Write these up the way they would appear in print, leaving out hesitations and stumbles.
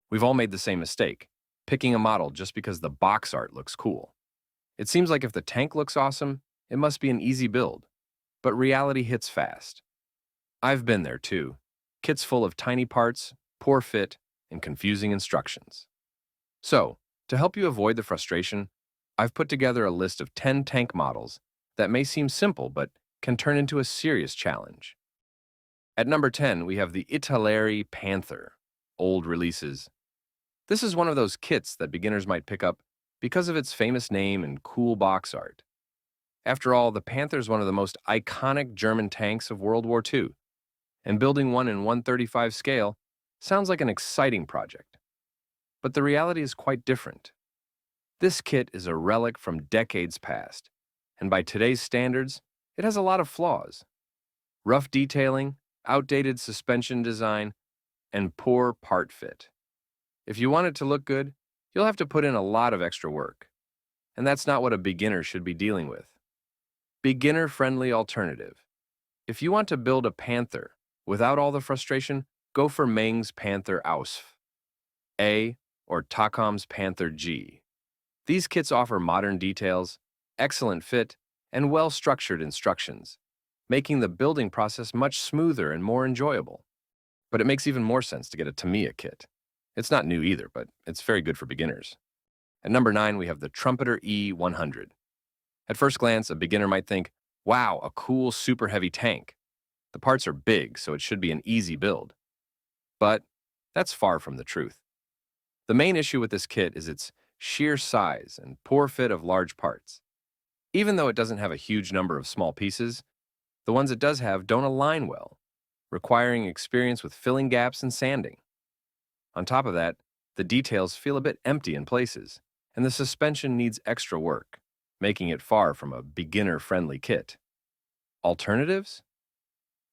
We've all made the same mistake, picking a model just because the box art looks cool. It seems like if the tank looks awesome, it must be an easy build, but reality hits fast. I've been there too. Kits full of tiny parts, poor fit, and confusing instructions. So, to help you avoid the frustration, I've put together a list of 10 tank models that may seem simple but can turn into a serious challenge. At number 10, we have the Italeri Panther, old releases. This is one of those kits that beginners might pick up because of its famous name and cool box art. After all, the Panther is one of the most iconic German tanks of World War II, and building one in 1/35 scale sounds like an exciting project. But the reality is quite different. This kit is a relic from decades past, and by today's standards, it has a lot of flaws. Rough detailing, outdated suspension design, and poor part fit. If you want it to look good, you'll have to put in a lot of extra work, and that's not what a beginner should be dealing with. Beginner-friendly alternative. If you want to build a Panther without all the frustration, go for Mang's Panther Ausf A or Takom's Panther G. These kits offer modern details, excellent fit, and well-structured instructions, making the building process much smoother and more enjoyable. But it makes even more sense to get a Tamiya kit. It's not new either, but it's very good for beginners. At number 9, we have the Trumpeter E100. At first glance, a beginner might think, wow, a cool, super heavy tank. The parts are big, so it should be an easy build. But that's far from the truth. The main issue with this kit is its sheer size and poor fit of large parts. Even though it doesn't have a huge number of small pieces, the ones it does have don't align well, requiring experience with filling gaps and sanding. On top of that, the details feel a bit empty in places, and the suspension needs extra work, making it far from a beginner-friendly kit. Alternatives?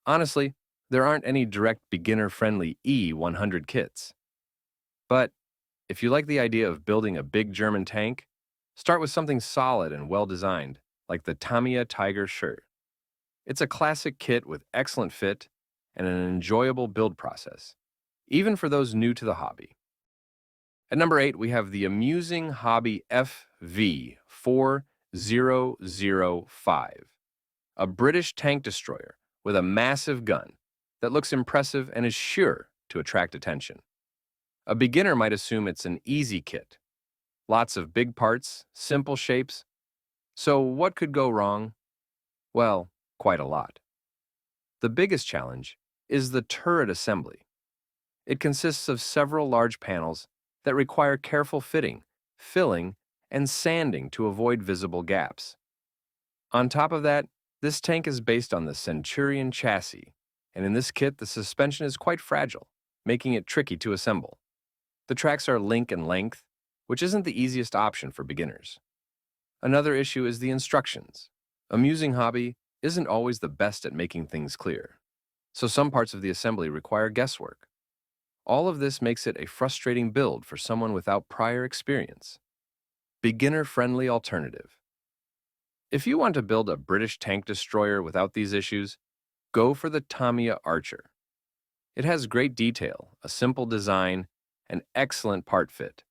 Honestly, there aren't any direct beginner-friendly E100 kits. But if you like the idea of building a big German tank, start with something solid and well-designed, like the Tamiya Tiger shirt. It's a classic kit with excellent fit and an enjoyable build process, even for those new to the hobby. At number 8, we have the amusing Hobby FV4005, a British tank destroyer with a massive gun that looks impressive and is sure to attract attention. A beginner might assume it's an easy kit. Lots of big parts, simple shapes. So what could go wrong? Well, quite a lot. The biggest challenge is the turret assembly. It consists of several large panels that require careful fitting, filling, and sanding to avoid visible gaps. On top of that, this tank is based on the Centurion chassis, and in this kit the suspension is quite fragile, making it tricky to assemble. The tracks are link and length, which isn't the easiest option for beginners. Another issue is the instructions. Amusing Hobby isn't always the best at making things clear, so some parts of the assembly require guesswork. All of this makes it a frustrating build for someone without prior experience. Beginner-friendly alternative. If you want to build a British tank destroyer without these issues, go for the Tamiya Archer. It has great detail, a simple design, and excellent part fit,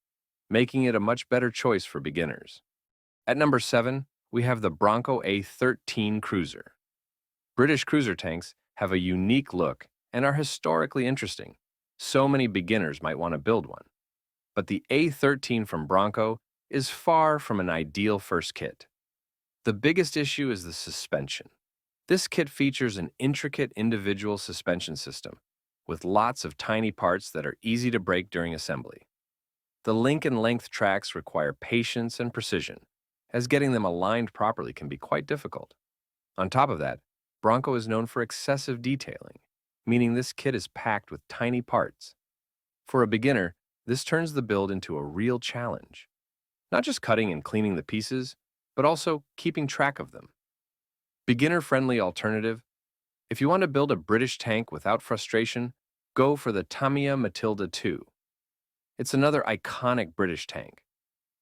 making it a much better choice for beginners. At number 7, we have the Bronco A13 Cruiser. British cruiser tanks have a unique look and are historically interesting. So many beginners might want to build one. But the A13 from Bronco is far from an ideal first kit. The biggest issue is the suspension. This kit features an intricate individual suspension system with lots of tiny parts that are easy to break during assembly. The link and length tracks require patience and precision, as getting them aligned properly can be quite difficult. On top of that, Bronco is known for excessive detailing, meaning this kit is packed with tiny parts. For a beginner, this turns the build into a real challenge. Not just cutting and cleaning the pieces, but also keeping track of them. Beginner-friendly alternative. If you want to build a British tank without frustration, go for the Tamiya Matilda II. It's another iconic British tank,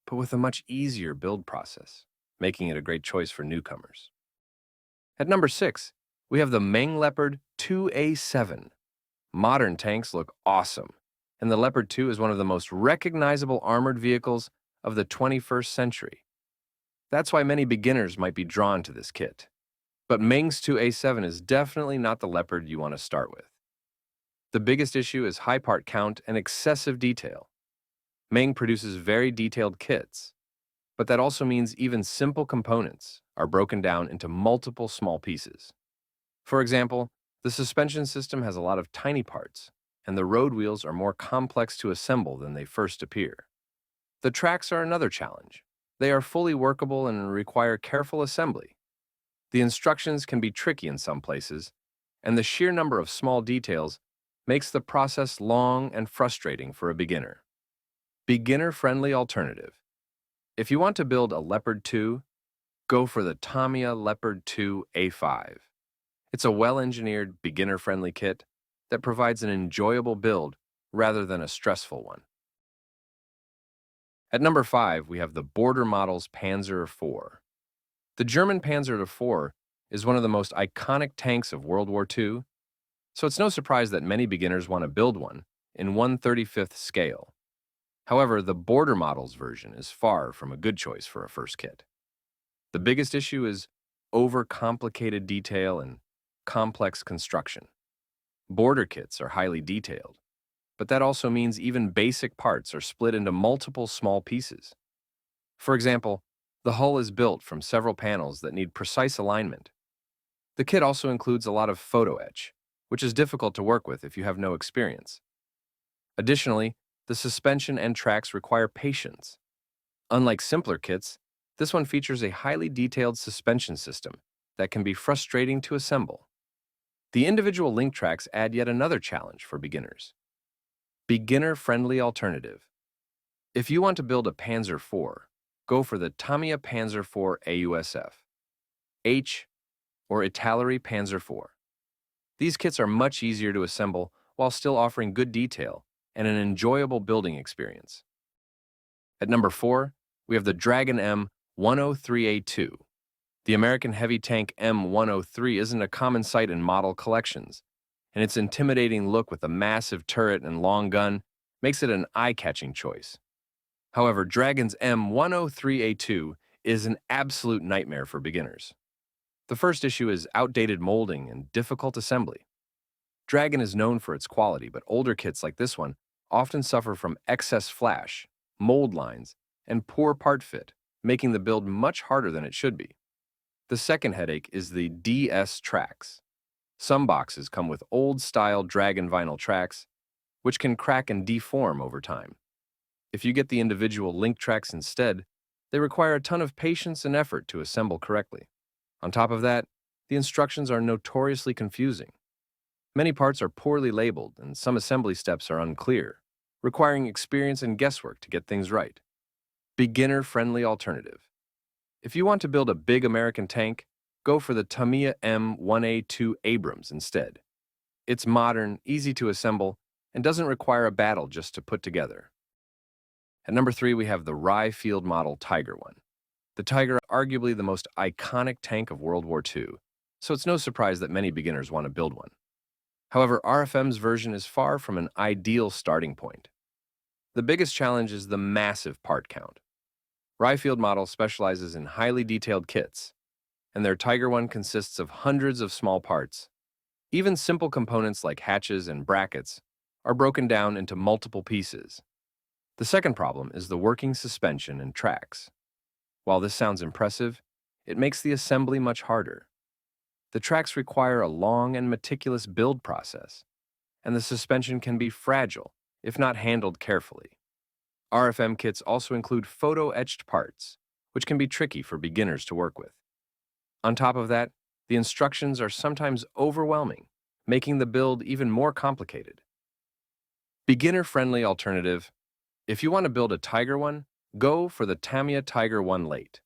but with a much easier build process, making it a great choice for newcomers. At number 6, we have the Mang Leopard 2A7. Modern tanks look awesome, and the Leopard 2 is one of the most recognizable armored vehicles of the 21st century. That's why many beginners might be drawn to this kit. But Mang's 2A7 is definitely not the Leopard you want to start with. The biggest issue is high part count and excessive detail. Mang produces very detailed kits, but that also means even simple components are broken down into multiple small pieces. For example, the suspension system has a lot of tiny parts, and the road wheels are more complex to assemble than they first appear. The tracks are another challenge. They are fully workable and require careful assembly. The instructions can be tricky in some places, and the sheer number of small details makes the process long and frustrating for a beginner. Beginner-friendly alternative. If you want to build a Leopard 2, go for the Tamiya Leopard 2 A5. It's a well-engineered, beginner-friendly kit that provides an enjoyable build rather than a stressful one. At number 5, we have the Border Models Panzer IV. The German Panzer IV is one of the most iconic tanks of World War II, so it's no surprise that many beginners want to build one in 1/35th scale. However, the Border Models version is far from a good choice for a first kit. The biggest issue is overcomplicated detail and complex construction. Border kits are highly detailed, but that also means even basic parts are split into multiple small pieces. For example, the hull is built from several panels that need precise alignment. The kit also includes a lot of photo etch, which is difficult to work with if you have no experience. Additionally, the suspension and tracks require patience. Unlike simpler kits, this one features a highly detailed suspension system that can be frustrating to assemble. The individual link tracks add yet another challenge for beginners. Beginner-friendly alternative. If you want to build a Panzer IV, go for the Tamiya Panzer IV AUSF, H, or Italeri Panzer IV. These kits are much easier to assemble while still offering good detail and an enjoyable building experience. At number 4, we have the Dragon M103A2. The American heavy tank M103 isn't a common sight in model collections, and its intimidating look with a massive turret and long gun makes it an eye-catching choice. However, Dragon's M103A2 is an absolute nightmare for beginners. The first issue is outdated molding and difficult assembly. Dragon is known for its quality, but older kits like this one often suffer from excess flash, mold lines, and poor part fit, making the build much harder than it should be. The second headache is the DS tracks. Some boxes come with old-style Dragon vinyl tracks, which can crack and deform over time. If you get the individual link tracks instead, they require a ton of patience and effort to assemble correctly. On top of that, the instructions are notoriously confusing. Many parts are poorly labeled, and some assembly steps are unclear, requiring experience and guesswork to get things right. Beginner-friendly alternative. If you want to build a big American tank, go for the Tamiya M1A2 Abrams instead. It's modern, easy to assemble, and doesn't require a battle just to put together. At number 3, we have the Rye Field Model Tiger One. The Tiger is arguably the most iconic tank of World War II, so it's no surprise that many beginners want to build one. However, RFM's version is far from an ideal starting point. The biggest challenge is the massive part count. Rye Field Model specializes in highly detailed kits, and their Tiger One consists of hundreds of small parts. Even simple components like hatches and brackets are broken down into multiple pieces. The second problem is the working suspension and tracks. While this sounds impressive, it makes the assembly much harder. The tracks require a long and meticulous build process, and the suspension can be fragile if not handled carefully. RFM kits also include photo-etched parts, which can be tricky for beginners to work with. On top of that, the instructions are sometimes overwhelming, making the build even more complicated. Beginner-friendly alternative. If you want to build a Tiger One, go for the Tamiya Tiger One Late.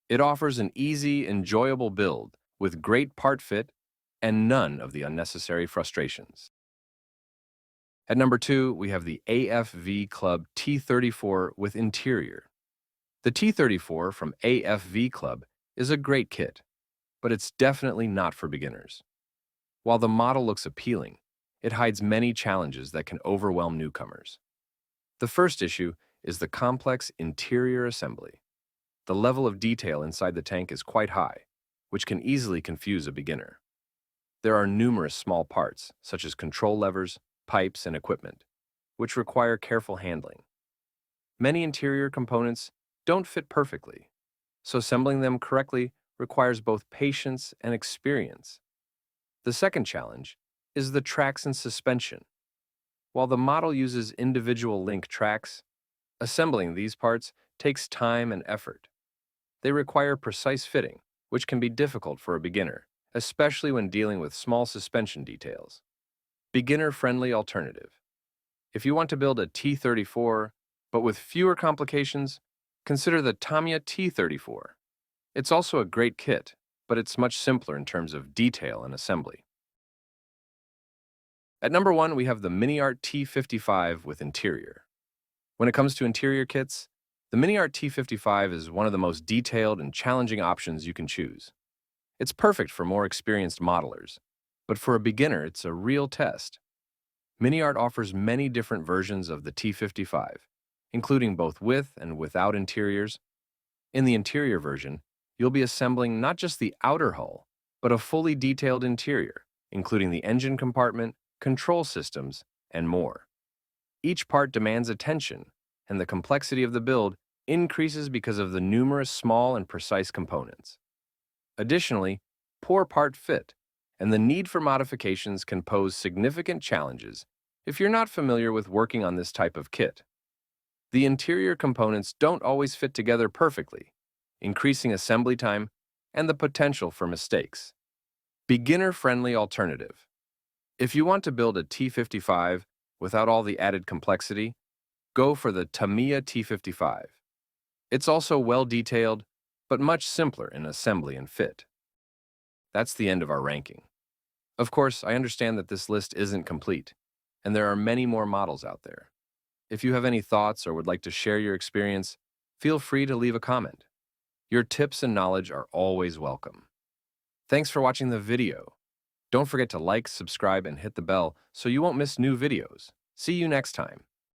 It offers an easy, enjoyable build with great part fit and none of the unnecessary frustrations. At number 2, we have the AFV Club T34 with interior. The T34 from AFV Club is a great kit, but it's definitely not for beginners. While the model looks appealing, it hides many challenges that can overwhelm newcomers. The first issue is the complex interior assembly. The level of detail inside the tank is quite high, which can easily confuse a beginner. There are numerous small parts, such as control levers, pipes, and equipment, which require careful handling. Many interior components don't fit perfectly, so assembling them correctly requires both patience and experience. The second challenge is the tracks and suspension. While the model uses individual link tracks, assembling these parts takes time and effort. They require precise fitting, which can be difficult for a beginner, especially when dealing with small suspension details. Beginner-friendly alternative. If you want to build a T-34, but with fewer complications, consider the Tamiya T-34. It's also a great kit, but it's much simpler in terms of detail and assembly. At number 1, we have the Miniart T-55 with interior. When it comes to interior kits, the Miniart T-55 is one of the most detailed and challenging options you can choose. It's perfect for more experienced modelers, but for a beginner, it's a real test. Miniart offers many different versions of the T-55, including both with and without interiors. In the interior version, you'll be assembling not just the outer hull, but a fully detailed interior, including the engine compartment, control systems, and more. Each part demands attention, and the complexity of the build increases because of the numerous small and precise components. Additionally, poor part fit and the need for modifications can pose significant challenges if you're not familiar with working on this type of kit. The interior components don't always fit together perfectly, increasing assembly time and the potential for mistakes. Beginner-friendly alternative. If you want to build a T-55 without all the added complexity, go for the Tamiya T-55. It's also well-detailed, but much simpler in assembly and fit. That's the end of our ranking. Of course, I understand that this list isn't complete, and there are many more models out there. If you have any thoughts or would like to share your experience, feel free to leave a comment. Your tips and knowledge are always welcome. Thanks for watching the video. Don't forget to like, subscribe, and hit the bell so you won't miss new videos. See you next time.